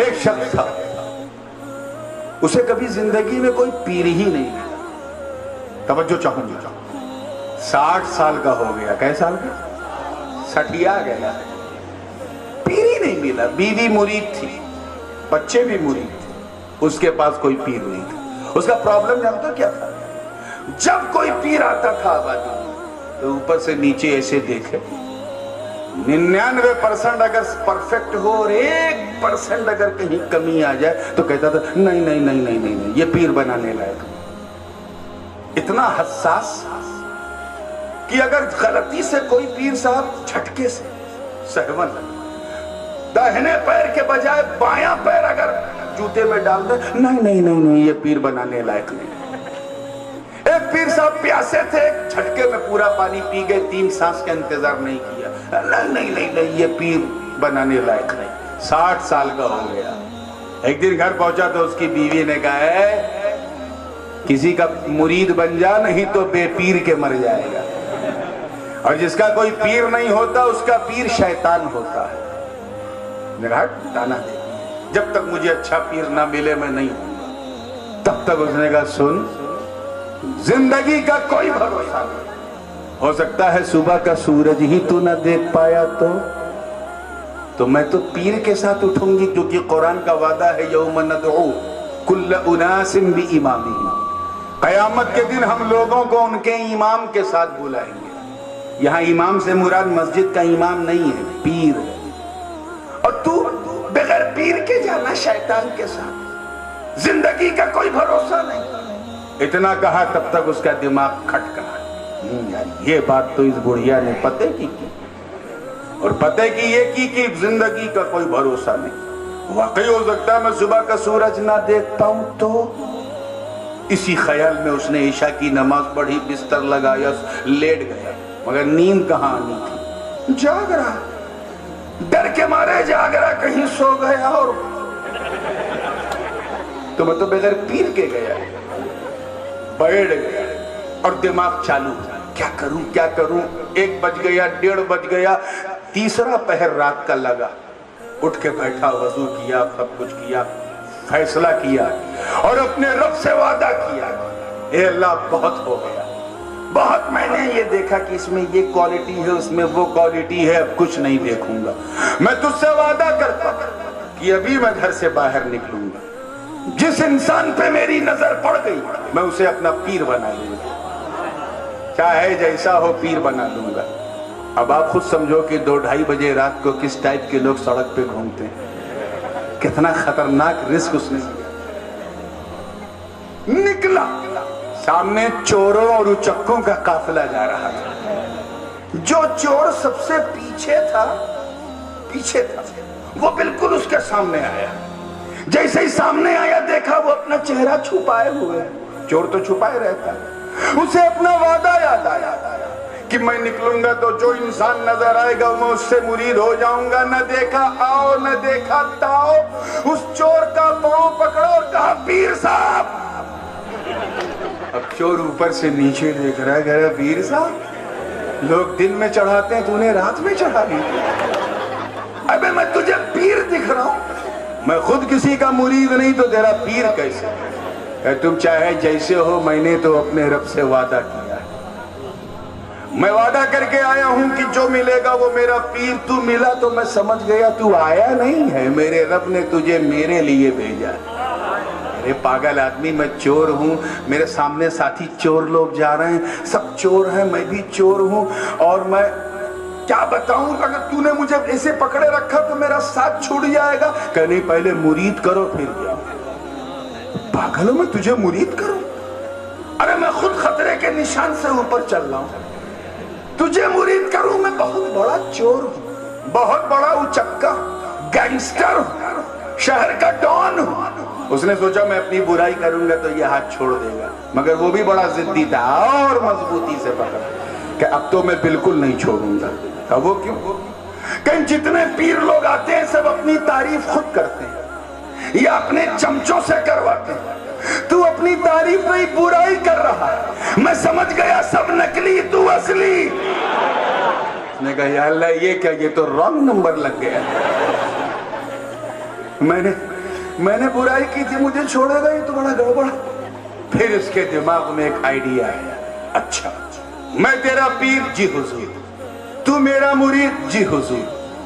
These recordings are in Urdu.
ایک شخص تھا، اسے کبھی زندگی میں کوئی پیر ہی نہیں ملا. توجہ چاہوں گا، 60 سال کا ہو گیا. کئے سال کا؟ 60 گیا. پیر ہی نہیں ملا. بیوی مرید تھی، بچے بھی مرید تھے، اس کے پاس کوئی پیر نہیں تھا. اس کا پرابلم جانتا کیا تھا؟ جب کوئی پیر آتا تھا آبادی میں تو اوپر سے نیچے ایسے دیکھے، 99% اگر پرفیکٹ ہو اور 1% اگر کہیں کمی آ جائے تو کہتا تھا نہیں نہیں نہیں نہیں نہیں، یہ پیر بنانے لائق. اتنا حساس کہ اگر غلطی سے کوئی پیر صاحب جھٹکے سے سہون داہنے پیر کے بجائے بایاں پیر اگر جوتے میں ڈال دے، نہیں نہیں نہیں نہیں، یہ پیر بنانے لائق نہیں. ایک پیر صاحب پیاسے تھے، ایک جھٹکے میں پورا پانی پی گئے، 3 سانس کا انتظار نہیں کیا، نہیں نہیں نہیں نہیں، یہ پیر بنانے لائق نہیں. 60 سال کا ہو گیا. ایک دن گھر پہنچا تو اس کی بیوی نے کہا ہے کسی کا مرید بن جا، نہیں تو بے پیر کے مر جائے گا. اور جس کا کوئی پیر نہیں ہوتا اس کا پیر شیطان ہوتا ہے. تانا دے، جب تک مجھے اچھا پیر نہ ملے میں نہیں ہوں گا. تب تک اس نے کہا سن، زندگی کا کوئی بھروسہ نہیں. ہو سکتا ہے صبح کا سورج ہی تو نہ دیکھ پایا تو میں تو پیر کے ساتھ اٹھوں گی، کیونکہ قرآن کا وعدہ ہے یوم ندعو کل اناس بامامہم. قیامت کے دن ہم لوگوں کو ان کے امام کے ساتھ بلائیں گے. یہاں امام سے مراد مسجد کا امام نہیں ہے، پیر ہے. اور تو بغیر پیر کے جانا شیطان کے ساتھ، زندگی کا کوئی بھروسہ نہیں. اتنا کہا تب تک اس کا دماغ کھٹکا. یار یہ بات تو اس بڑھیا نے پتے کی اور پتے کی یہ کی کہ زندگی کا کوئی بھروسہ نہیں. واقعی ہو سکتا ہے میں صبح کا سورج نہ دیکھ پاؤں تو. اسی خیال میں اس نے عشاء کی نماز پڑھی، بستر لگایا، لیٹ گیا، مگر نیند کہاں آنی تھی. جاگ رہا، ڈر کے مارے جاگ رہا، کہیں سو گیا اور تو میں تو بغیر پیر کے گیا. بیٹھ گیا اور دماغ چالو، کیا کروں کیا کروں. 1 بج گیا، 1:30 بج گیا، تیسرا پہر رات کا لگا. اٹھ کے بیٹھا، وضو کیا، سب کچھ کیا، فیصلہ کیا اور اپنے رب سے وعدہ کیا، اے اللہ بہت ہو گیا، بہت میں نے یہ دیکھا کہ اس میں یہ کوالٹی ہے، اس میں وہ کوالٹی ہے، اب کچھ نہیں دیکھوں گا. میں تجھ سے وعدہ کرتا کہ ابھی میں گھر سے باہر نکلوں گا، جس انسان پہ میری نظر پڑ گئی میں اسے اپنا پیر بنا لوں گا، چاہے جیسا ہو پیر بنا لوں گا. اب آپ خود سمجھو کہ 2-2:30 بجے رات کو کس ٹائپ کے لوگ سڑک پہ گھومتے ہیں. کتنا خطرناک رسک اس نے نکلا. سامنے چوروں اور اچکوں کا قافلہ جا رہا تھا. جو چور سب سے پیچھے تھا وہ بالکل اس کے سامنے آیا. جیسے ہی سامنے آیا دیکھا وہ اپنا چہرہ چھپائے ہوئے. چور تو چھپائے رہتا ہے. اسے اپنا وعدہ یاد آیا کہ میں نکلوں گا تو جو انسان نظر آئے گا میں اس سے مرید ہو جاؤں گا. نہ دیکھا آؤ نہ دیکھا تاؤ، اس چور کا پاؤں پکڑا اور کہا پیر صاحب. اب چور اوپر سے نیچے دیکھ رہا ہے، کہہ رہا پیر صاحب لوگ دن میں چڑھاتے ہیں، تو نے رات میں چڑھا لی. ابے میں تجھے پیر دکھ رہا ہوں، میں خود کسی کا مرید نہیں تو تیرا پیر کیسے. تم چاہے جیسے ہو، میں نے تو اپنے رب سے وعدہ کیا ہے، میں وعدہ کر کے آیا ہوں کہ جو ملے گا وہ میرا پیر. تو ملا تو میں سمجھ گیا تو آیا نہیں ہے، میرے رب نے تجھے میرے لیے بھیجا. ارے پاگل آدمی، میں چور ہوں، میرے سامنے ساتھی چور لوگ جا رہے ہیں، سب چور ہیں، میں بھی چور ہوں، اور میں کیا بتاؤں، اگر تو نے مجھے ایسے پکڑے رکھا تو میرا ساتھ چھوٹ جائے گا. کہ نہیں پہلے مرید کرو پھر جاؤ. پاگلوں میں تجھے مرید کروں؟ ارے میں خود خطرے کے نشان سے اوپر چل رہا ہوں، تجھے مرید کروں؟ میں بہت بڑا چور ہوں، بہت بڑا اچکا گینگسٹر ہوں، شہر کا ڈان ہوں. اس نے سوچا میں اپنی برائی کروں گا تو یہ ہاتھ چھوڑ دے گا، مگر وہ بھی بڑا ضدی تھا اور مضبوطی سے پکڑا کہ اب تو میں بالکل نہیں چھوڑوں گا. اب وہ کیوں؟ کہ جتنے پیر لوگ آتے ہیں سب اپنی تعریف خود کرتے ہیں یا اپنے چمچوں سے کرواتے ہیں. تو اپنی تعریف نہیں، برائی کر رہا ہے. میں سمجھ گیا سب نکلی، تو اصلی. اس نے کہا یا اللہ یہ کیا، یہ تو رانگ نمبر لگ گیا. میں نے برائی کی تھی، مجھے چھوڑے گا یہ تو بڑا گڑبڑ۔ پھر اس کے دماغ میں ایک آئیڈیا آیا، اچھا میں تیرا پیر، جی حضور، تو میرا مرید، جی حضور،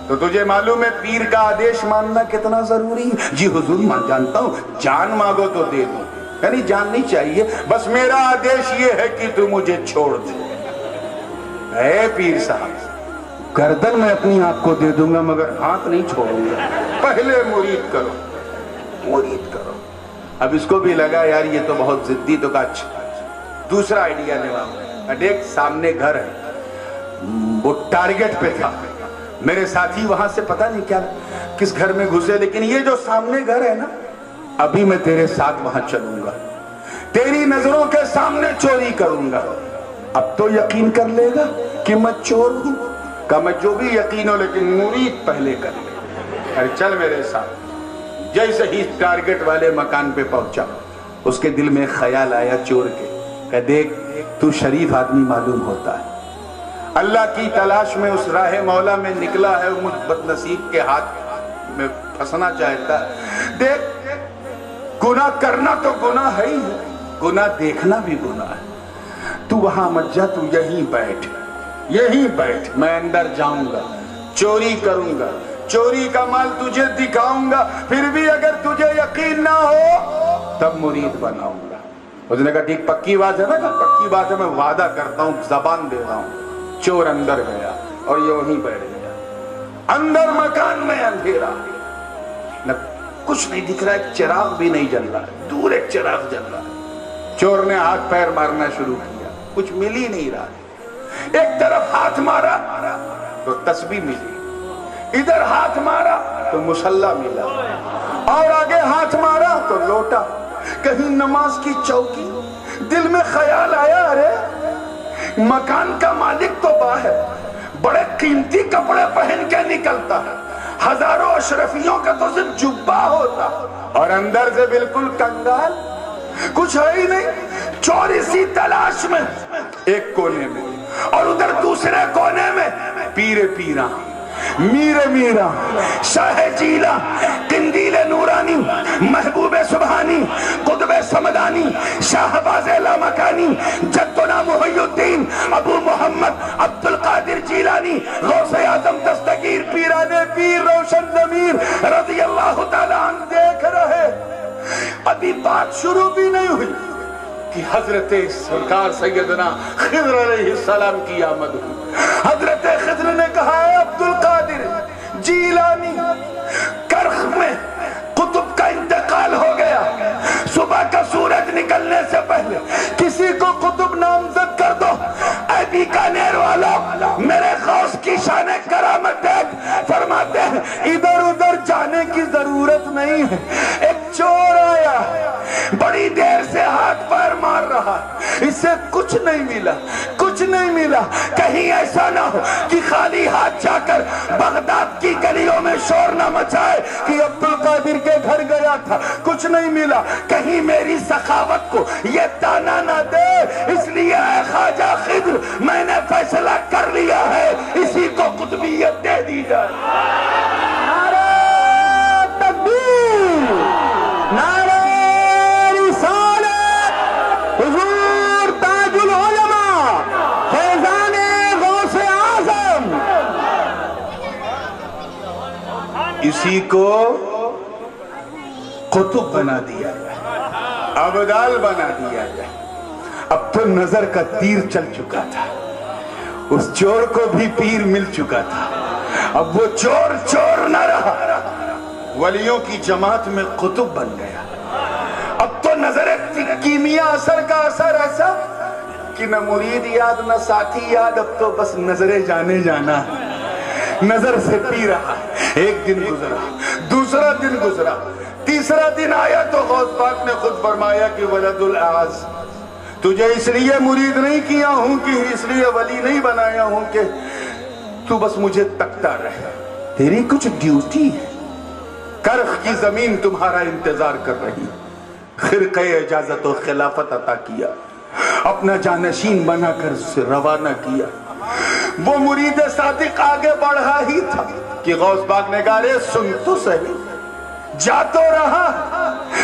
تو تجھے معلوم ہے پیر کا آدیش ماننا کتنا ضروری ہے؟ جی حضور مان جانتا ہوں، جان مانگو تو دے دوں، یعنی جان نہیں چاہیے، بس میرا آدیش یہ ہے کہ تو مجھے چھوڑ دے۔ اے پیر صاحب، گردن میں اپنی آپ کو دے دوں گا مگر ہاتھ نہیں چھوڑوں گا، پہلے مرید کرو، مرید کرو۔ اب اس کو بھی لگا یار یہ تو بہت ضدی، تو کہا اچھا دوسرا آئیڈیا لے، دیکھ سامنے گھر ہے، وہ ٹارگٹ پہ تھا، میرے ساتھی وہاں سے پتہ نہیں کیا کس گھر میں گھسے، لیکن یہ جو سامنے گھر ہے نا، ابھی میں تیرے ساتھ وہاں چلوں گا، تیری نظروں کے سامنے چوری کروں گا، اب تو یقین کر لے گا کہ میں چور ہوں؟ کہا میں جو بھی یقین ہو لیکن مرید پہلے کر لے، ارے چل میرے ساتھ۔ جیسے ہی ٹارگٹ والے مکان پہ پہنچا، اس کے دل میں خیال آیا چور کے، کہ دیکھ تو شریف آدمی معلوم ہوتا ہے، اللہ کی تلاش میں اس راہ مولا میں نکلا ہے، مجھ بد نصیب کے ہاتھ میں پھنسنا چاہتا ہے، دیکھ گناہ کرنا تو گناہ ہے ہی، گناہ دیکھنا بھی گناہ ہے، تو وہاں مت جا، تو یہیں بیٹھ، یہیں بیٹھ، میں اندر جاؤں گا، چوری کروں گا، چوری کا مال تجھے دکھاؤں گا، پھر بھی اگر تجھے یقین نہ ہو تب مرید بناؤں گا۔ اس نے کہا ٹھیک، پکی بات ہے نا؟ کہ پکی بات ہے، میں وعدہ کرتا ہوں، زبان دے رہا ہوں۔ چور اندر گیا اور یہ وہیں بیٹھ گیا، اندر مکان میں اندھیرا، نہ کچھ نہیں دکھ رہا، ایک چراغ بھی نہیں جل رہا، دور ایک چراغ جل رہا ہے۔ چور نے ہاتھ پیر مارنا شروع کیا، کچھ مل ہی نہیں رہا، ایک طرف ہاتھ مارا تو تسبیح ملی، ادھر ہاتھ مارا تو مصلی ملا، اور آگے ہاتھ مارا تو لوٹا، کہیں نماز کی چوکی۔ دل میں خیال آیا، ارے مکان کا مالک تو باہر بڑے قیمتی کپڑے پہن کے نکلتا ہے، ہزاروں اشرفیوں کا تو صرف جبہ ہوتا، اور اندر سے بالکل کنگال، کچھ ہے ہی نہیں۔ چور اسی تلاش میں ایک کونے میں، اور ادھر دوسرے کونے میں پیر پیرا، میر میرا، شاہ جیلا، قندیل نورانی، محبوب سبحانی، قطب سمدانی، شاہباز لامکانی، جدنا محی الدین ابو محمد عبد القادر جیلانی، غوث اعظم دستگیر پیران پیر روشن ضمیر رضی اللہ تعالیٰ عنہ دیکھ رہے۔ ابھی بات شروع بھی نہیں ہوئی کہ حضرت سرکار سیدنا خضر علیہ السلام کی آمد ہوئی۔ حضرت خضر نے کہا ہے عبد القادر جیلانی، کرخ میں قطب کا انتقال ہو گیا، صبح کا سورج نکلنے سے پہلے کسی کو قطب نامزد کر دو۔ اے بیکانیر والا، میرے غوث کی شان کرامت دیکھ، فرماتے ہیں ادھر ادھر جانے کی ضرورت نہیں ہے، ایک چور آیا، بڑی دیر سے ہاتھ پیر مار رہا، اسے کچھ نہیں ملا، کچھ نہیں ملا، کہیں ایسا نہ ہو کہ خالی ہاتھ جا کر بغداد کی گلیوں میں شور نہ مچائے کہ عبد القادر کے گھر گیا تھا، کچھ نہیں ملا، کہیں میری سخاوت کو یہ تانا نہ دے، اس لیے اے خواجہ خضر میں نے فیصلہ کر لیا ہے، اسی کو قطبیت دے دی جائے۔ نعرہ تکبیر، نعرہ رسالت، حضور تاج العلماء فیضان غوث اعظم، اسی کو قطب بنا دیا جائے، ابدال بنا دیا جائے۔ اب تو نظر کا تیر چل چکا تھا، اس چور کو بھی پیر مل چکا تھا، اب وہ چور چور نہ رہا، ولیوں کی جماعت میں قطب بن گیا۔ اب تو نظر کیمیا اثر کا اثر ایسا کہ نہ مرید یاد نہ ساتھی یاد، اب تو بس نظر جانے جانا ہے، نظر سے پی رہا۔ ایک دن گزرا، دوسرا دن گزرا، تیسرا دن آیا تو غوث پاک نے خود فرمایا کہ ولد الاعز، تجھے اس لیے مرید نہیں کیا ہوں کہ اس لیے ولی نہیں بنایا ہوں کہ تو بس مجھے تکتا رہے، تیری کچھ ڈیوٹی ہے، کرخ کی زمین تمہارا انتظار کر رہی، خرقہ اجازت و خلافت عطا کیا، اپنا جانشین بنا کر اسے روانہ کیا۔ وہ مرید صادق آگے بڑھا ہی تھا کہ غوث پاک نے کہا رے سن تو صحیح، جا تو رہا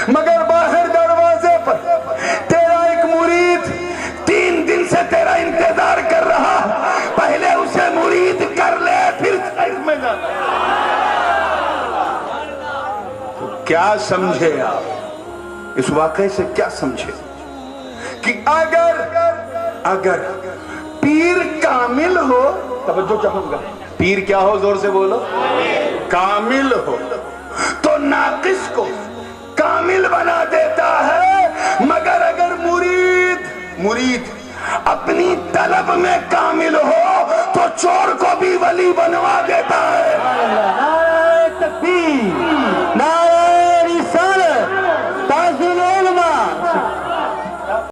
مگر باہر دروازے پر تیرا ایک مرید 3 دن سے تیرا انتظار کر رہا، پہلے اسے مرید کر لے پھر خیر میں جانا۔ کیا سمجھے آپ اس واقعے سے؟ کیا سمجھے کہ اگر پیر کامل ہو، توجہ چاہوں گا، پیر کیا ہو؟ زور سے بولو، کامل ہو تو ناقص کو کامل بنا دیتا ہے، مگر اگر مرید اپنی طلب میں کامل ہو تو چور کو بھی ولی بنوا دیتا ہے۔ نعرہ تکبیر!